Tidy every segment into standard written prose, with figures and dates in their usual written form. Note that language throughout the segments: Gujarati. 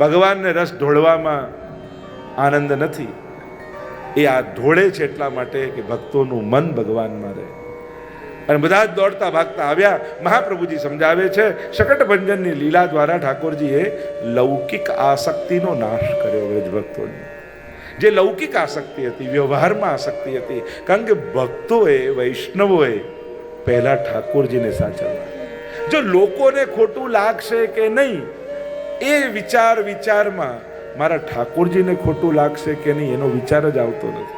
ભગવાનને રસ ઢોળવામાં આનંદ નથી, એ આ ઢોળે છે એટલા માટે કે ભક્તોનું મન ભગવાનમાં રહે. અને બધા જ દોડતા ભાગતા આવ્યા. મહાપ્રભુજી સમજાવે છે, શકટભંજનની લીલા દ્વારા ઠાકોરજીએ લૌકિક આસક્તિનો નાશ કર્યો. વ્રજ ભક્તોની જે લૌકિક આસક્તિ હતી, વ્યવહારમાં આસક્તિ હતી, કારણ કે ભક્તોએ, વૈષ્ણવોએ પહેલા ઠાકોરજીને સાચવવા. જો લોકોને ખોટું લાગશે કે નહીં એ વિચારમાં મારા ઠાકોરજીને ખોટું લાગશે કે નહીં એનો વિચાર જ આવતો નથી.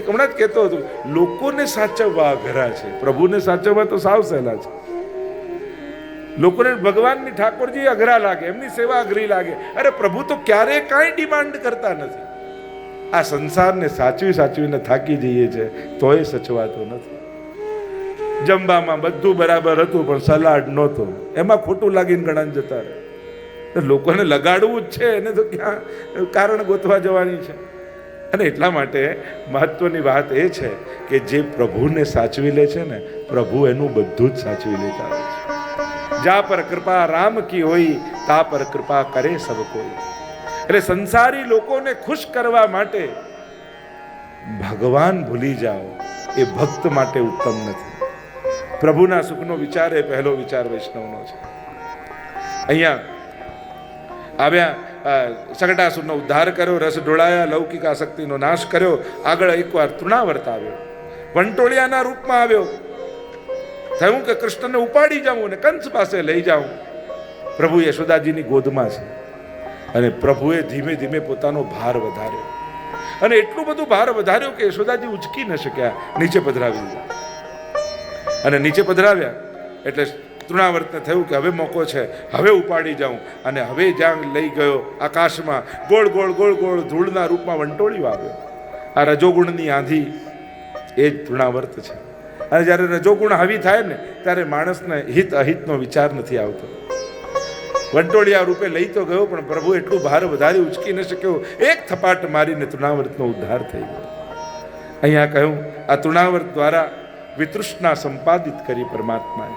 હમણાં જ કહેતો હતો, લોકોને સાચવવા અઘરા છે, પ્રભુને સાચવવા તો સાવ સહેલા છે. લોકોને ભગવાનની ઠાકોરજી અઘરા લાગે, એમની સેવા અઘરી લાગે. અરે પ્રભુ તો ક્યારેય કાંઈ ડિમાન્ડ કરતા નથી. આ સંસારને સાચવીને થાકી જઈએ છે તોય સચવાતો નથી. જમવામાં બધું બરાબર હતું પણ સલાડ નહોતો, એમાં ખોટું લાગીને ઘણા જતા રહે. લોકોને લગાડવું જ છે એને તો ક્યાં કારણ ગોતવા જવાની છે. અને એટલા માટે મહત્વની વાત એ છે કે જે પ્રભુને સાચવી લે છે ને, પ્રભુ એનું બધું જ સાચવી લેતા હોય છે. જા પર કૃપા રામ કી હોય, તા પર કૃપા કરે સબ કોઈ. એટલે સંસારી લોકોને ખુશ કરવા માટે ભગવાન ભૂલી જાઓ એ ભક્ત માટે ઉત્તમ નથી. પ્રભુના સુખનો વિચાર એ પહેલો વિચાર વૈષ્ણવનો છે. અહીંયા આવ્યા, સગટાસુરનો ઉદ્ધાર કર્યો, રસ ઢોળાયા, લૌકિક આસક્તિનો નાશ કર્યો. આગળ એકવાર તૃણાવર્ત આવ્યો, વંટોળિયાના રૂપમાં આવ્યો. થયું કે કૃષ્ણને ઉપાડી જાઉં અને કંસ પાસે લઈ જાઉં. પ્રભુ યશોદાજીની ગોદમાં છે અને પ્રભુએ ધીમે ધીમે પોતાનો ભાર વધાર્યો અને એટલું બધું ભાર વધાર્યો કે યશોદાજી ઉચકી ન શક્યા, નીચે પધરાવી દીધા. અને નીચે પધરાવ્યા એટલે તૃણાવર્તને થયું કે હવે મોકો છે, હવે ઉપાડી જાઉં. અને હવે જ્યાં લઈ ગયો આકાશમાં ગોળ ગોળ ગોળ ગોળ ધૂળના રૂપમાં વંટોળિયો આવ્યો. આ રજોગુણની આંધી એ જ તૃણાવર્ત છે. અને જ્યારે રજોગુણ હાવી થાય ને ત્યારે માણસને હિત અહિતનો વિચાર નથી આવતો. વંટોળિયા રૂપે લઈ તો ગયો પણ પ્રભુ એટલું ભાર વધારી ઉચકી ન શક્યો. એક થપાટ મારીને તૃણાવર્તનો ઉદ્ધાર થઈ ગયો. અહીંયા કહ્યું, આ તૃણાવર્ત દ્વારા વિતૃષ્ણા સંપાદિત કરી પરમાત્માએ.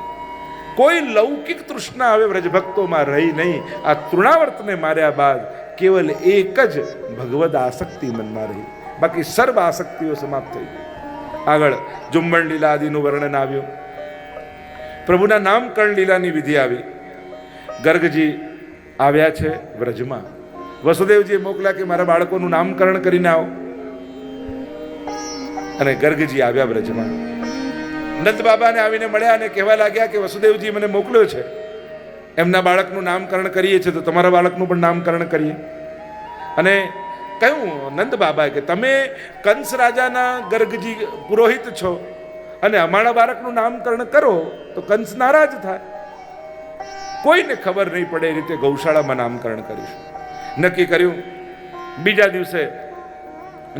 કોઈ લૌકિક તૃષ્ણા હવે વ્રજભક્તોમાં રહી નહીં. આ તૃણાવર્તને માર્યા બાદ કેવલ એક જ ભગવદ આસક્તિ મનમાં રહી, બાકી સર્વ આસક્તિઓ સમાપ્ત થઈ ગઈ. આગળ ઝુંબણ લીલા આદિનું વર્ણન આવ્યું. પ્રભુના નામકરણ લીલાની વિધિ આવી. ગર્ગજી આવ્યા છે વ્રજમાં. વસુદેવજીએ મોકલ્યા કે મારા બાળકોનું નામકરણ કરીને આવો. અને ગર્ગજી આવ્યા વ્રજમાં. નંદ બાબાને આવીને મળ્યા અને કહેવા લાગ્યા કે વસુદેવજી મને મોકલ્યો છે, એમના બાળકનું નામકરણ કરીએ છીએ તો તમારા બાળકનું પણ નામકરણ કરીએ. અને કહ્યું નંદ બાબા કે તમે કંસ રાજાના ગર્ગજી પુરોહિત છો અને અમારા બાળકનું નામકરણ કરો તો કંસ નારાજ થાય. કોઈને ખબર નહીં પડે એ રીતે ગૌશાળામાં નામકરણ કરીશું. નક્કી કર્યું. બીજા દિવસે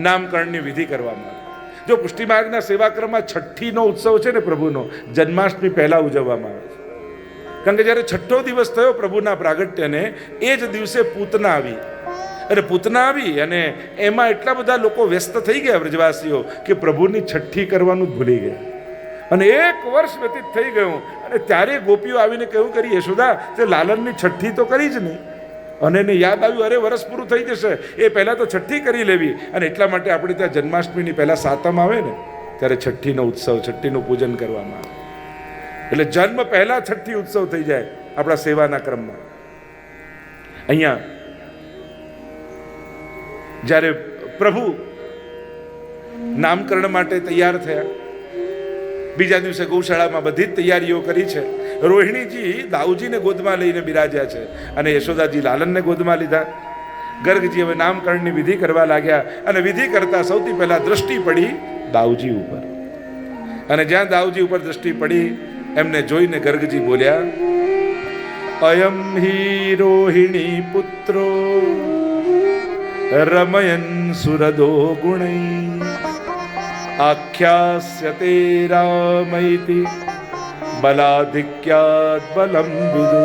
નામકરણની વિધિ કરવામાં આવી. જો પુષ્ટિ માર્ગના સેવાક્રમમાં છઠ્ઠીનો ઉત્સવ છે ને પ્રભુનો, જન્માષ્ટમી પહેલા ઉજવવામાં આવે છે. કારણ કે જ્યારે છઠ્ઠો દિવસ થયો પ્રભુના પ્રાગટ્યને, એ જ દિવસે પૂતના આવી. અને પૂતના આવી અને એમાં એટલા બધા લોકો વ્યસ્ત થઈ ગયા વ્રજવાસીઓ કે પ્રભુની છઠ્ઠી કરવાનું જ ભૂલી ગયા. અને 1 વર્ષ વ્યતીત થઈ ગયું. અને ત્યારે ગોપીઓ આવીને કહ્યું કરી યશોદા તે લાલનની છઠ્ઠી તો કરી જ નહીં. અને એને યાદ આવ્યું, અરે વર્ષ પૂરું થઈ જશે, એ પહેલાં તો છઠ્ઠી કરી લેવી. અને એટલા માટે આપણે ત્યાં જન્માષ્ટમીની પહેલાં સાતમ આવે ને ત્યારે છઠ્ઠીનો ઉત્સવ, છઠ્ઠીનું પૂજન કરવામાં આવે. એટલે જન્મ પહેલાં છઠ્ઠી ઉત્સવ થઈ જાય આપણા સેવાના ક્રમમાં. અહીંયા જ્યારે પ્રભુ નામકરણ માટે તૈયાર થયા, બીજા દિવસે ગૌશાળામાં બધી જ તૈયારીઓ કરી છે. રોહિણીજી દાઉજીને ગોદમાં લઈને બિરાજ્યા છે અને યશોદાજી લાલનને ગોદમાં લીધા. ગર્ગજી હવે નામકરણની વિધિ કરવા લાગ્યા. અને વિધિ કરતા સૌથી પહેલા દ્રષ્ટિ પડી દાઉજી ઉપર. અને જ્યાં દાઉજી ઉપર દ્રષ્ટિ પડી એમને જોઈને ગર્ગજી બોલ્યા, અયમ હિ રોહિણી પુત્રો રમયન સુરદો ગુણૈ આખ્યાસ્યતે રામૈતિ બલાધિક્યાદ બલમ વિદુ.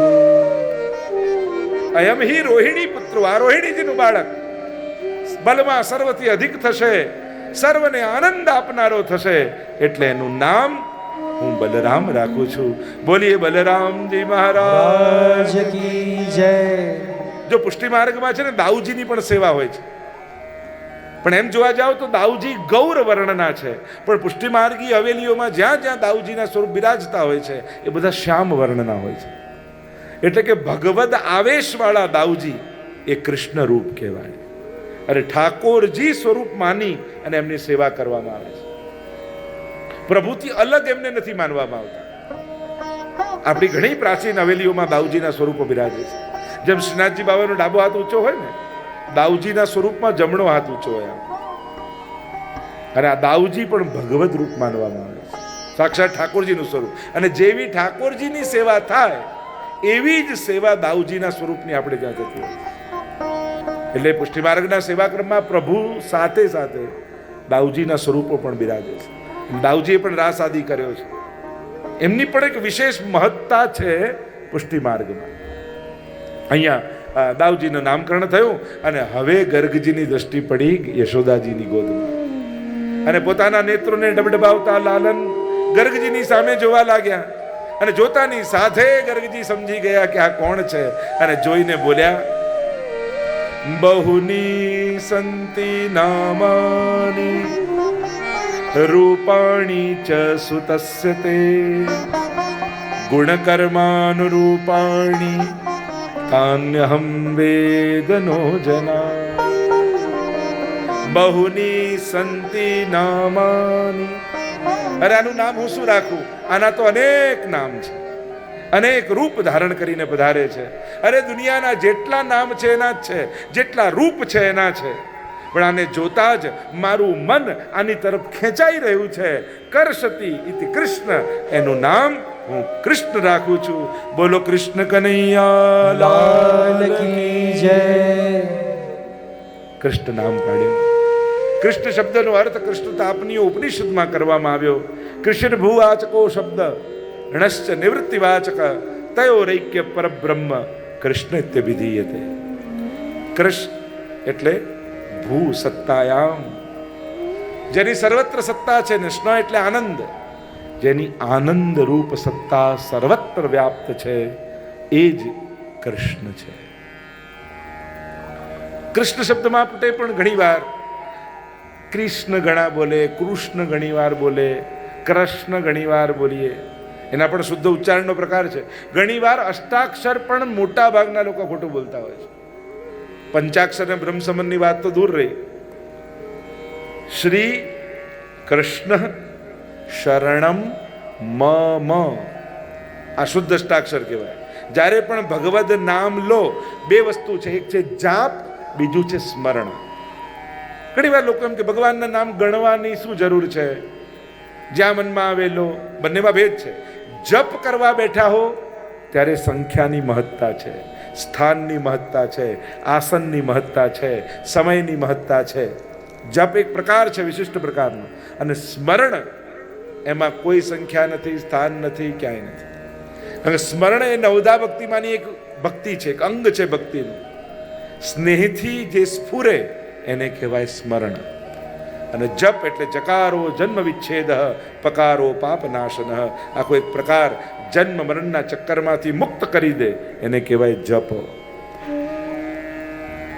અયમ હિ રોહિણી પુત્રો, આ રોહિણીજીનું બાળક બલમાં સર્વથી અધિક થશે, સર્વને આનંદ આપનારો થશે, એટલે એનું નામ હું બલરામ રાખું છું. બોલીએ બલરામજી મહારાજ કી જય. જો પુષ્ટિ માર્ગમાં છે ને દાઉજીની પણ સેવા હોય છે, પણ એમ જોવા જાવ તો દાઉજી ગૌર વર્ણના છે, પણ પુષ્ટિ માર્ગી હવેલીઓમાં જ્યાં જ્યાં દાઉજીના સ્વરૂપ બિરાજતા હોય છે એ બધા શ્યામ વર્ણના હોય છે. એટલે કે ભગવદ આવેશવાળા દાઉજી એ કૃષ્ણ રૂપ કહેવાય. અરે ઠાકોરજી સ્વરૂપ માની અને એમની સેવા કરવામાં આવે છે. પ્રભુથી અલગ એમને નથી માનવામાં આવતા. આપણી ઘણી પ્રાચીન હવેલીઓમાં દાઉજીના સ્વરૂપો બિરાજે છે. જેમ શ્રીનાથજી બાબાનો ડાબો હાથ ઊંચો હોય ને, દાઉજીના સ્વરૂપમાં જમણો હાથ ઊંચો હોય. અને આ દાઉજી પણ ભગવદ રૂપ માનવામાં આવે છે, સાક્ષાત ઠાકોરજીનું સ્વરૂપ. અને જેવી ઠાકોરજીની સેવા થાય એવી જ સેવા દાઉજીના સ્વરૂપની આપણે ત્યાં થતી હોય. એટલે પુષ્ટિ માર્ગના સેવાક્રમમાં પ્રભુ સાથે સાથે દાઉજીના સ્વરૂપો પણ બિરાજે છે. દાઉજીએ પણ રાસ આદિ કર્યો છે. એમની પણ એક વિશેષ મહત્તા છે પુષ્ટિ માર્ગમાં. અહીંયા દાઉજીનું નામકરણ થયું અને હવે ગર્ગજીની દ્રષ્ટિ પડી યશોદાજીની ગોદમાં અને પોતાના નેત્રોને ડબડબાવતા લાલન ગર્ગજીની સામે જોવા લાગ્યા. અને જોતાની સાથે ગર્ગજી સમજી ગયા કે આ કોણ છે, અને જોઈને બોલ્યા, બહુની સંતિ નામાની રૂપાણી ચ સુતસ્ય તે ગુણકર્માનુરૂપાણી તાન્યહમ વેદનો જના. બહુની સંતિ નામાની. અરે આનું નામ હું શું રાખું? આના તો અનેક નામ છે, અનેક રૂપ ધારણ કરીને પધારે છે. અરે દુનિયાના જેટલા નામ છે એના જ છે, જેટલા રૂપ છે એના છે. પણ આને જોતા જ મારું મન આની તરફ ખેંચાઈ રહ્યું છે. કરશતી ઇતિ કૃષ્ણ, એનું નામ હું કૃષ્ણ રાખું છું. બોલો કૃષ્ણ કનૈયા લાલ કી જય. કૃષ્ણ નામ પાડ્યું. કૃષ્ણ શબ્દનો અર્થ કૃષ્ણ તાપનીય ઉપનિષદમાં કરવામાં આવ્યો. કૃષ્ણ ભૂવાચકો શબ્દ ણશ્ચ નિવૃત્તિવાચક તયોરૈક્ય પરબ્રહ્મ કૃષ્ણત્ય વિધીયતે. કૃષ્ણ એટલે ભૂ સત્તાયામ, જેની સર્વત્ર સત્તા છે. ને સ્ન એટલે આનંદ, જેની આનંદ રૂપ સત્તા સર્વત્ર વ્યાપ્ત છે એ જ કૃષ્ણ છે. કૃષ્ણ શબ્દમાં આપણે પણ ઘણી વાર કૃષ્ણ ઘણા બોલે, કૃષ્ણ ઘણી વાર બોલે, કૃષ્ણ ઘણી વાર બોલીએ. એના પણ શુદ્ધ ઉચ્ચારણનો પ્રકાર છે. ઘણી વાર અષ્ટાક્ષર પણ મોટા ભાગના લોકો ખોટું બોલતા હોય છે. પંચાક્ષર અને બ્રહ્મ સંબંધની વાત તો દૂર રહી. શ્રી કૃષ્ણ શરણમ મમ, આ શુદ્ધ અષ્ટાક્ષર કહેવાય. જ્યારે પણ ભગવદ નામ લો, બે વસ્તુ છે, એક છે જાપ, બીજું છે સ્મરણ. ઘણી વાર લોકો એમ કે ભગવાનના નામ ગણવાની શું જરૂર છે, જ્યાં મનમાં આવેલો. બંનેમાં ભેદ છે. જપ કરવા બેઠા હો ત્યારે સંખ્યાની મહત્તા છે, સ્થાનની મહત્તા છે, આસનની મહત્તા છે, સમયની મહત્તા છે. જપ એક પ્રકાર છે, વિશિષ્ટ પ્રકારનો. અને સ્મરણ એમાં કોઈ સંખ્યા નથી, સ્થાન નથી, ક્યાંય નથી. કારણ કે સ્મરણ એ નવદા ભક્તિમાંની એક ભક્તિ છે, એક અંગ છે ભક્તિનું. સ્નેહથી જે સ્ફુરે એને કહેવાય સ્મરણ. અને જપ એટલે જકારો જન્મ વિચ્છેદ, પકારો પાપ નાશન. આખો એક પ્રકાર જન્મ મરણના ચક્કરમાંથી મુક્ત કરી દે એને કહેવાય જપ.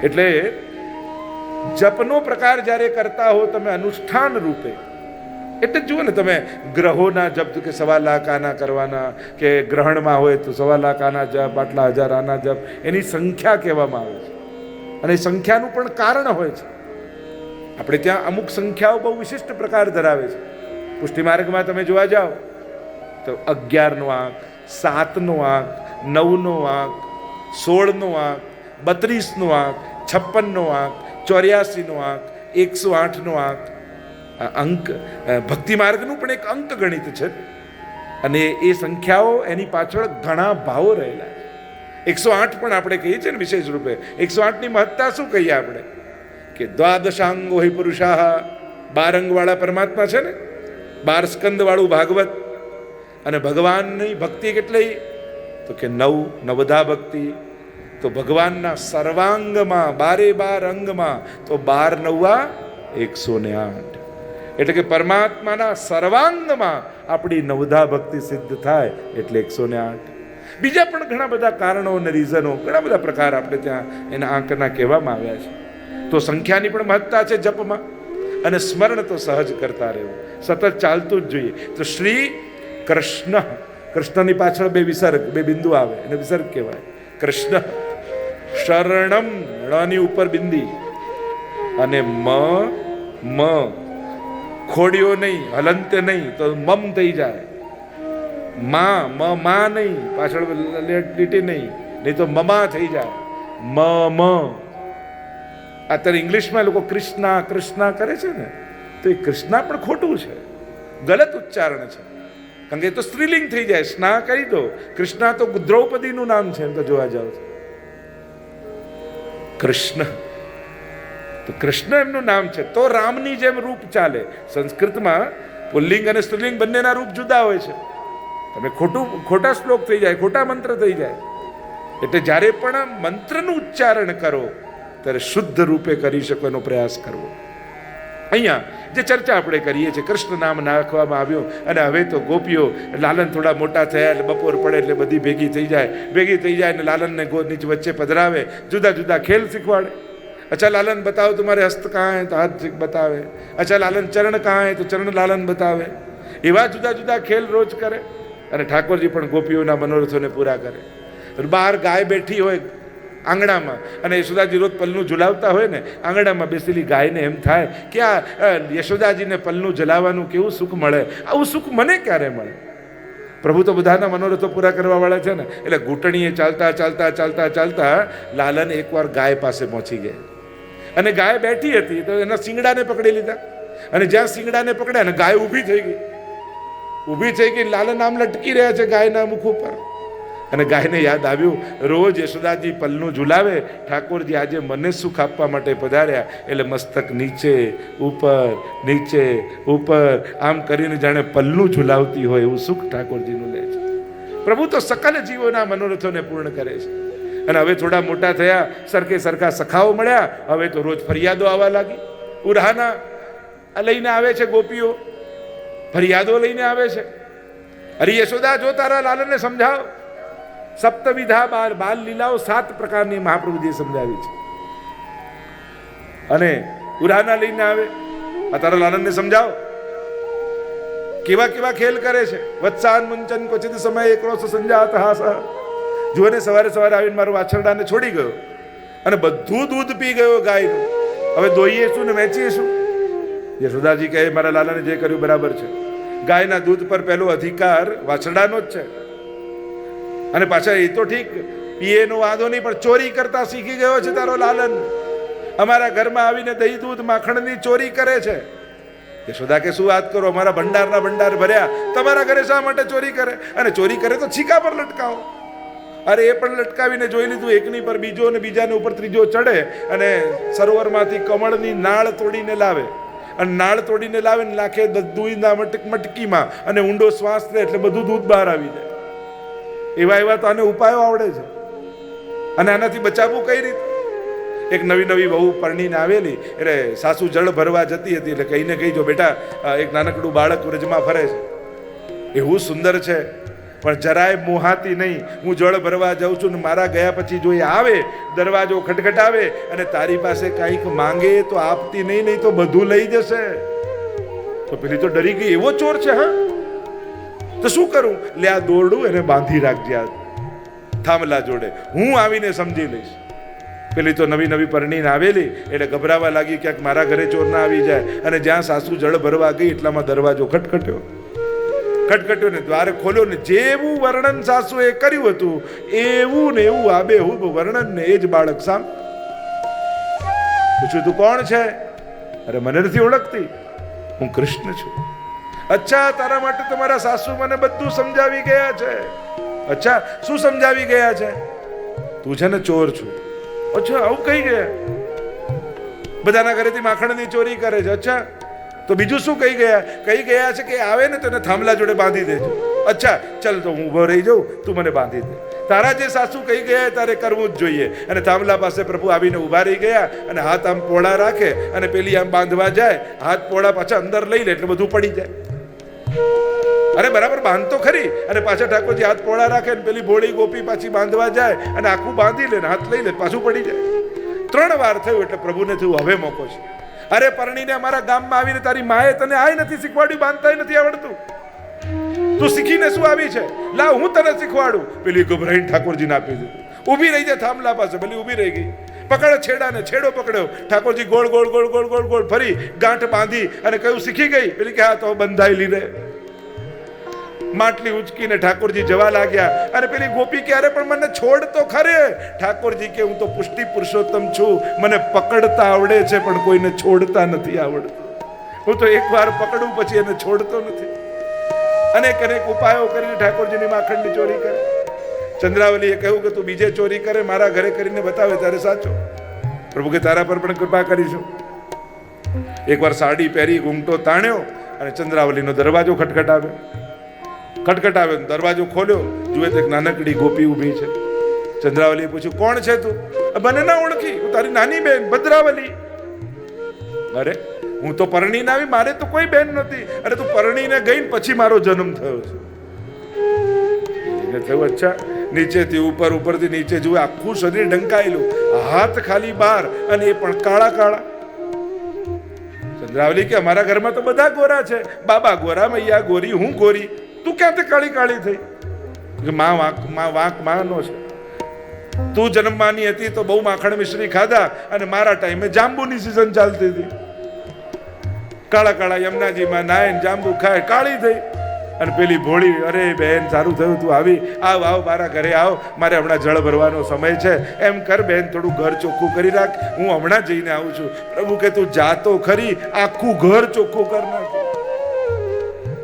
એટલે જપનો પ્રકાર જ્યારે કરતા હો તમે અનુષ્ઠાન રૂપે, એટલે જુઓ ને તમે ગ્રહોના જપ કે 1.25 લાખ આના કરવાના, કે ગ્રહણમાં હોય તો 1.25 લાખ આના જપ, આટલા હજાર આના જપ, એની સંખ્યા કહેવામાં આવે છે. અને સંખ્યાનું પણ કારણ હોય છે. આપણે ત્યાં અમુક સંખ્યાઓ બહુ વિશિષ્ટ પ્રકાર ધરાવે છે. પુષ્ટિ માર્ગમાં તમે જોવા જાઓ તો 11નો આંક, 7નો આંક, 9નો આંક, 16નો આંક, 32નો આંક, 56નો આંક, 84નો આંક, 108નો આંક. અંક ભક્તિ માર્ગનું પણ એક અંક ગણિત છે. અને એ સંખ્યાઓ એની પાછળ ઘણા ભાવો રહેલા છે. 108 પણ આપણે કહીએ છીએ ને વિશેષ રૂપે. 108ની મહત્તા શું કહીએ આપણે? કે દ્વાદશાંગો હિ પુરુષાહ, 12 અંગવાળા પરમાત્મા છે ને, 12 સ્કંદવાળું ભાગવત. અને ભગવાનની ભક્તિ કેટલી? તો કે 9 નવધા ભક્તિ. તો ભગવાનના સર્વાંગમાં 12 અંગમાં તો 12 નવા 108. એટલે કે પરમાત્માના સર્વાંગમાં આપણી નવધા ભક્તિ સિદ્ધ થાય એટલે 108. બીજા પણ ઘણા બધા કારણો અને રીઝનો, ઘણા બધા પ્રકાર આપણે ત્યાં એના આંકના કહેવામાં આવ્યા છે. તો સંખ્યાની પણ મહત્તા છે જપમાં, અને સ્મરણ તો સહજ કરતા રહેવું, સતત ચાલતું જ જોઈએ. તો શ્રી કૃષ્ણ, કૃષ્ણની પાછળ બે વિસર્ગ, બે બિંદુ આવે, એને વિસર્ગ કહેવાય. કૃષ્ણ શરણમ, ળની ઉપર બિંદી, અને મ ખોડિયો નહીં, હલંતે નહીં તો મમ થઈ જાય. માં નહીં, પાછળ લીટી નહીં તો મમા થઈ જાય. મ અત્યારે ઇંગ્લિશમાં લોકો કૃષ્ણા કૃષ્ણા કરે છે ને, તો એ કૃષ્ણા પણ ખોટું છે, ગલત ઉચ્ચારણ છે. કારણ કે એ તો સ્ત્રીલિંગ થઈ જાય. સ્ના કહી દો. કૃષ્ણા તો દ્રૌપદીનું નામ છે એમ તો જોવા જાવ છો. કૃષ્ણ તો કૃષ્ણ એમનું નામ છે, તો રામની જેમ રૂપ ચાલે. સંસ્કૃતમાં પુલ્લિંગ અને સ્ત્રીલિંગ બંનેના રૂપ જુદા હોય છે. તમે ખોટા શ્લોક થઈ જાય, ખોટા મંત્ર થઈ જાય. એટલે જ્યારે પણ મંત્રનું ઉચ્ચારણ કરો ત્યારે શુદ્ધ રૂપે કરી શકો એનો પ્રયાસ કરવો. અહીંયા જે ચર્ચા આપણે કરીએ છીએ, કૃષ્ણ નામ નાખવામાં આવ્યું, અને હવે તો ગોપીઓ, લાલન થોડા મોટા થયા એટલે બપોર પડે એટલે બધી ભેગી થઈ જાય અને લાલનને નીચે વચ્ચે પધરાવે, જુદા જુદા ખેલ શીખવાડે. अच्छा लालन बताओ तुम्हारे हस्त कहाँ है, तो हाथ बतावे. अच्छा लालन चरण कहाँ है, तो चरण लालन बतावे. એવા જુદા જુદા ખેલ રોજ કરે, અને ઠાકોરજી પણ ગોપીઓના મનોરથોને પૂરા કરે. બહાર ગાય બેઠી હોય આંગણામાં, અને યશોદાજી રોજ પલ્લું ઝુલાવતા હોય ને, આંગણામાં બેસેલી ગાયને એમ થાય કે આ યશોદાજીને પલ્લું ઝુલાવવાનું કેવું સુખ મળે, આવું સુખ મને ક્યારે મળે. પ્રભુ તો બધાના મનોરથો પૂરા કરવા વાળા છે ને. એટલે ઘૂંટણીએ ચાલતા ચાલતા ચાલતા ચાલતા લાલન એકવાર ગાય પાસે પહોંચી ગયા, અને ગાય બેઠી હતી તો એના શિંગડાને પકડી લીધા, અને જ્યાં શિંગડાને પકડ્યા ને ગાય ઊભી થઈ ગઈ. લાલન આમ લટકી રહ્યા છે ગાયના મુખ ઉપર, અને ગાયને યાદ આવ્યું, રોજ યશોદાજી પલ્લું ઝુલાવે, ઠાકોરજી આજે મને સુખ આપવા માટે પધાર્યા, એટલે મસ્તક નીચે ઉપર આમ કરીને જાણે પલ્લું ઝુલાવતી હોય એવું સુખ ઠાકોરજીનું લે છે. પ્રભુ તો સકલ જીવોના મનોરથોને પૂર્ણ કરે છે. અને હવે થોડા મોટા થયા, સરખા સખાઓ મળ્યા, હવે તો રોજ ફરિયાદો આવવા લાગી. ઉરાના લઈને આવે છે ગોપીઓ, ફરિયાદો લઈને આવે છે. અરે યશોદા, જો તારા લાલનને સમજાવ. સપ્તવિધા બાલ લીલાઓ 7 પ્રકારની મહાપ્રભુજીએ સમજાવી છે. અને ઉરાના લઈને આવે, આ તારા લાલનને સમજાવ, કેવા કેવા ખેલ કરે છે. વત્સાન મુંચન ક્વચિત સમય એકરોસ સંજાત હાસ. જુઓને સવારે આવીને મારું વાછરડાને છોડી ગયો, અને બધું દૂધ પી ગયો ગાયનું. હવે દોઈએ શું ને વેચીએ શું? યશોદાજી કહે, મારા લાલાને જે કર્યું બરાબર છે. ગાયના દૂધ પર પહેલો અધિકાર વાછરડાનો જ છે. અને પાછા એ તો ઠીક, પીએનો વાંધો નહીં, પણ ચોરી કરતા શીખી ગયો છે તારો લાલન. અમારા ઘરમાં આવીને દહીં દૂધ માખણની ચોરી કરે છે. યશોદા કે શું વાત કરો, અમારા ભંડારના ભંડાર ભર્યા, તમારા ઘરે શા માટે ચોરી કરે? અને ચોરી કરે તો છીકા પર લટકાવો. અરે એ પણ લટકાવીને જોઈ લીધું, એકની પર બીજો અને બીજાને ઉપર ત્રીજો ચડે, અને સરોવરમાંથી કમળની નાળ તોડીને લાવે, અને નાળ તોડીને લાવે ને નાખે દૂધના મટકીમાં, અને ઊંડો શ્વાસ લે એટલે બધું દૂધ બહાર આવી જાય. એવા તો આને ઉપાયો આવડે છે. અને આનાથી બચાવવું કઈ રીતે? એક નવી વહુ પરણીને આવેલી, એટલે સાસુ જળ ભરવા જતી હતી, એટલે કહીને કહી, જો બેટા, એક નાનકડું બાળક વ્રજમાં ફરે છે, એવું સુંદર છે, પણ જરાય મોહાતી નહીં. હું જળ ભરવા જાઉં છું ને મારા ગયા પછી જો એ આવે, દરવાજો ખટખટાવે અને તારી પાસે કંઈક માંગે તો આપતી નહીં તો બધું લઈ જશે. તો પેલી તો ડરી ગઈ, એવો ચોર છે? હા, તો શું કરું? લે આ દોરડું એને બાંધી રાખજે આ થાંભલા જોડે, હું આવીને સમજી લઈશ. પેલી તો નવી પરણીને આવેલી, એટલે ગભરાવા લાગી, ક્યાંક મારા ઘરે ચોર ના આવી જાય. અને જ્યાં સાસુ જળ ભરવા ગઈ એટલામાં દરવાજો ખટખટ્યો ને દ્વાર ખોલ્યો, ને જેવું વર્ણન સાસુએ કર્યું હતું એવું ને એવું આબેહૂબ વર્ણન ને એ જ બાળક સામ. પૂછ્યું, તું કોણ છે? અરે મને નથી ઓળખતી, હું કૃષ્ણ છું. અચ્છા, તારા માટે તમારા સાસુ મને બધું સમજાવી ગયા છે. અચ્છા, શું સમજાવી ગયા છે? તું છે ને ચોર છું. અચ્છા, આવું કહી ગયા? બધાના ઘરેથી માખણની ચોરી કરે છે. અચ્છા, તો બીજું શું કહી ગયા? કહી ગયા છે કે આવે ને તો એને થાંભલા જોડે બાંધી દેજો. અચ્છા, ચાલ તો હું ઊભો રહી જાઉં, તું મને બાંધી દે. તારા જે સાસુ કહી ગયા તારે કરવું જ જોઈએ. અને થાંભલા પાસે પ્રભુ આવીને ઊભા રહી ગયા, અને હાથ આમ પોળા રાખે, અને પેલી આમ બાંધવા જાય, હાથ પોળા પાછા અંદર લઈ લે એટલે બધું પડી જાય. અરે બરાબર બાંધ તો ખરી. અને પાછા ઠાકોરજી હાથ પોળા રાખે ને પેલી ભોળી ગોપી પાછી બાંધવા જાય અને આખું બાંધી લે ને હાથ લઈ લે પાછું પડી જાય. 3 વાર થયું એટલે પ્રભુને થયું હવે મોકો છે. અરે પરણીને અમારા ગામમાં આવીને તારી માએ તને આય નથી શીખવાડ્યું, બાંધતાય નથી આવડતું, તું શીખીને શું આવી છે? લાવ હું તને શીખવાડું. પેલી ગભરાઈને ઠાકોરજીને આપી દીધું. ઊભી રહી જાય થાંભલા પાસે. પેલી ઊભી રહી ગઈ. પકડો છેડાને, છેડો પકડ્યો. ઠાકોરજી ગોળ ગોળ ગોળ ગોળ ગોળ ગોળ ફરી ગાંઠ બાંધી અને કહ્યું શીખી ગઈ? પેલી કે હા તો બંધાઈ લીધે. માટલી ઉચકીને ઠાકોરજી જવા લાગ્યા. અને પેલી ગોપી કે અરે પણ મને છોડ તો ખરે. ઠાકોરજી કે હું તો પુષ્ટિ પુરુષોત્તમ છું, મને પકડતા આવડે છે પણ કોઈને છોડતા નથી આવડતું. હું તો એકવાર પકડું પછી એને છોડતો નથી. અનેક અનેક ઉપાયો કરીને ઠાકોરજીની માખણની ચોરી કરે. ચંદ્રાવલીએ કહ્યું કે તું બીજે ચોરી કરે, મારા ઘરે કરીને બતાવે ત્યારે સાચો. પ્રભુ કે તારા પર પણ કૃપા કરીશું. એકવાર સાડી પહેરી ઘૂંઘટો તાણ્યો અને ચંદ્રાવલીનો દરવાજો ખટખટાવ્યો. દરવાજો ખોલ્યો, જુએ તો એક નાનકડી ગોપી ઊભી છે. ચંદ્રાવલીએ પૂછ્યું કોણ છે તું? મને ના ઓળખી, હું તારી નાની બેન ભદ્રાવલી. અરે હું તો પરણીને આવી, મારે તો કોઈ બેન નથી. અરે તું પરણીને ગઈ પછી મારો જન્મ થયો છે. થયું અચ્છા. નીચેથી ઉપર, ઉપરથી નીચે જુએ આખું શરીર ઢંકાયેલું, હાથ ખાલી બહાર અને એ પણ કાળા કાળા. ચંદ્રાવલી કે અમારા ઘરમાં તો બધા ગોરા છે. બાબા ગોરા, મૈયા ગોરી, હું ગોરી, તું ક્યાંથી કાળી કાળી થઈ? માં વાંક માનો છે. તું જન્મવાની હતી તો બહુ માખણ મિશ્રી ખાધા અને મારા ટાઈમે જાંબુની સિઝન ચાલતી હતી. કાળા કાળા યમુનાજીમાં નાય જાંબુ ખાય, કાળી થઈ. અને પેલી ભોળી, અરે બેન સારું થયું તું આવી, આવ મારા ઘરે આવ, મારે હમણાં જળ ભરવાનો સમય છે. એમ કર બેન, થોડું ઘર ચોખ્ખું કરી રાખ, હું હમણાં જઈને આવું છું. પ્રભુ કે તું જાતો ખરી, આખું ઘર ચોખ્ખું કર નાખ.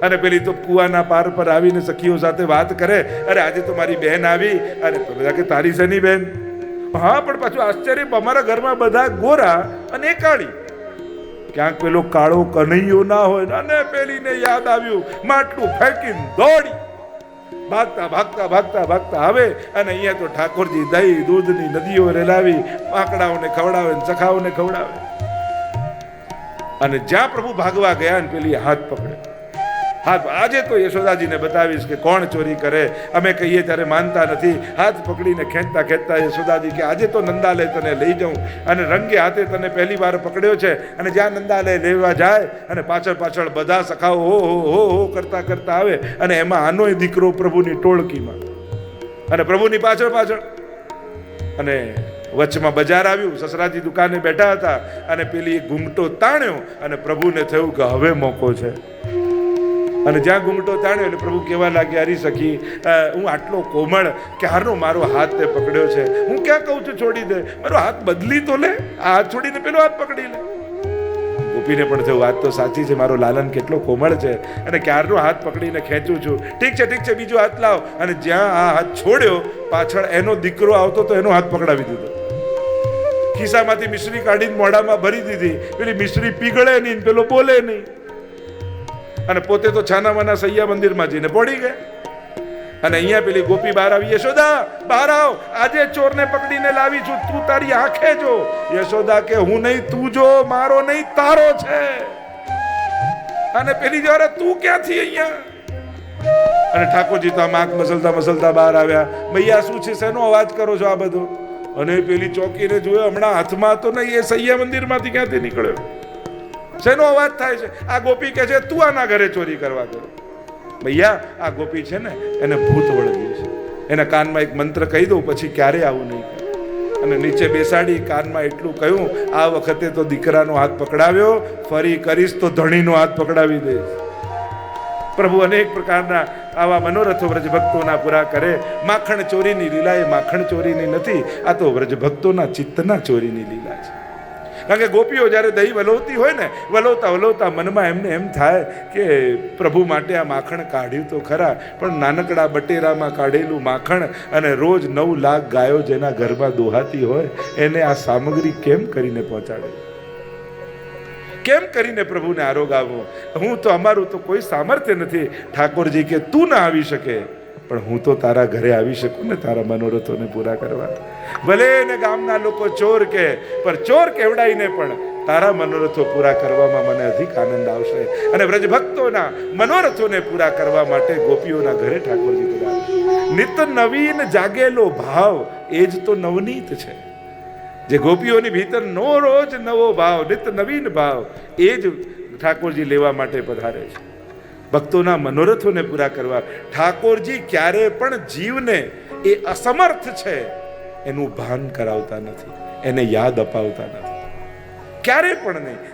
અને પેલી તો કુવાના પાર પર આવીને સખીઓ સાથે વાત કરે, અરે આજે તો મારી બહેન આવી. અરે બધા કે તારી શેની બહેન? હા પણ પાછું આશ્ચર્ય, અમારા ઘરમાં બધા ગોરા અને કાળી. ક્યાંક પેલો કાળો કનૈયો ના હોય. અને પેલીને યાદ આવ્યું, માટલું ફેંકીને દોડી ભાગતા આવે. અને અહીંયા તો ઠાકોરજી દહીં દૂધની નદીઓ રેલાવી આંકડાઓને ખવડાવે, સખાઓને ખવડાવે. અને જ્યાં પ્રભુ ભાગવા ગયા ને પેલી હાથ પકડે. હાથ આજે તો યશોદાજીને બતાવીશ કે કોણ ચોરી કરે. અમે કહીએ ત્યારે માનતા નથી. હાથ પકડીને ખેંચતા યશોદાજી કે આજે તો નંદાલય તને લઈ જાઉં. અને રંગે હાથે તને પહેલી વાર પકડ્યો છે. અને જ્યાં નંદાલય લેવા જાય અને પાછળ બધા સખાઓ હો કરતા આવે. અને એમાં આનોય દીકરો પ્રભુની ટોળકીમાં અને પ્રભુની પાછળ. અને વચમાં બજાર આવ્યું. સસરાજી દુકાને બેઠા હતા અને પેલી ઘૂંઘટો તાણ્યો અને પ્રભુને થયું કે હવે મોકો છે. અને જ્યાં ઘૂંઘટો તાણ્યો એટલે પ્રભુ કહેવા લાગ્યા, હરી સખી, હું આટલો કોમળ, ક્યારનો મારો હાથ તે પકડ્યો છે. હું ક્યાં કહું છું છોડી દે, મારો હાથ બદલી તો લે. આ હાથ છોડીને પેલો હાથ પકડી લે. ગોપીને પણ થયું વાત તો સાચી છે, મારો લાલન કેટલો કોમળ છે અને ક્યારનો હાથ પકડીને ખેંચું છું. ઠીક છે બીજો હાથ લાવ. અને જ્યાં આ હાથ છોડ્યો પાછળ એનો દીકરો આવતો તો એનો હાથ પકડાવી દીધો. ખિસ્સામાંથી મિશ્રી કાઢીને મોઢામાં ભરી દીધી. પેલી મિશ્રી પીગળે નહીં, પેલો બોલે નહીં. અને પોતે તો છાનામાના સૈયા મંદિરમાં જઈને પડી ગયા. અને અહીંયા પેલી ગોપી બહાર આવી, યશોદા બહાર આવ, આજે ચોરને પકડીને લાવી છું, તું તારી આંખે જો. યશોદા કે હું નહીં, તું જો, મારો નહીં તારો છે. અને પેલી જવારે તું ક્યાંથી અહીંયા? અને ઠાકોરજી તો આમ આંખ મસલતા બહાર આવ્યા. મૈયા શું છે, શેનો અવાજ કરો છો આ બધો? અને પેલી ચોકીને જોયો, હમણાં હાથમાં તો નહીં, એ સૈયા મંદિરમાંથી ક્યાંથી નીકળ્યો? શેનો અવાજ થાય છે? આ ગોપી કે છે તું આના ઘરે ચોરી કરવા ગયો. ભૈયા આ ગોપી છે ને, એને ભૂત વળગ્યું છે. એના કાનમાં એક મંત્ર કહી દઉં, પછી ક્યારે આવું નહીં. અને નીચે બેસાડી કાનમાં એટલું કહ્યું, આ વખતે તો દીકરાનો હાથ પકડાવ્યો, ફરી કરીશ તો ધણીનો હાથ પકડાવી દઈશ. પ્રભુ અનેક પ્રકારના આવા મનોરથો વ્રજ ભક્તોના પૂરા કરે. માખણ ચોરીની લીલા એ માખણ ચોરીની નથી, આ તો વ્રજ ભક્તોના ચિત્તના ચોરીની લીલા છે. કારણ કે ગોપીઓ જ્યારે દહીં વલોવતી હોય ને, વલોવતા મનમાં એમને એમ થાય કે પ્રભુ માટે આ માખણ કાઢ્યું તો ખરા, પણ નાનકડા બટેરામાં કાઢેલું માખણ અને રોજ 9 લાખ ગાયો જેના ઘરમાં દોહાતી હોય એને આ સામગ્રી કેમ કરીને પહોંચાડે? કેમ કરીને પ્રભુને આરોગાવો? હું તો અમારું તો કોઈ સામર્થ્ય નથી. ઠાકોરજી કે તું ના આવી શકે, પણ હું તો તારા ઘરે આવી શકું ને તારા મનોરથોને પૂરા કરવા. ભલે ને ગામના લોકો ચોર કે, પણ ચોર કેવડાઈને પણ તારા મનોરથો પૂરા કરવામાં મને અધિક આનંદ આવશે. અને વ્રજ ભક્તોના મનોરથોને પૂરા કરવા માટે ગોપીઓના ઘરે ઠાકોરજી પધારે. નિત નવીન જાગેલો ભાવ એ જ તો નવનીત છે. જે ગોપીઓની ભીતર નો રોજ નવો ભાવ, નિત નવીન ભાવ, એ જ ઠાકોરજી લેવા માટે પધારે છે. ભક્તોના મનોરથોને પૂરા કરવા. ઠાકોરજી ક્યારે પણ જીવને એ અસમર્થ છે એનું ભાન કરાવતા નથી, એને યાદ અપાવતા નથી, ક્યારે પણ નહીં.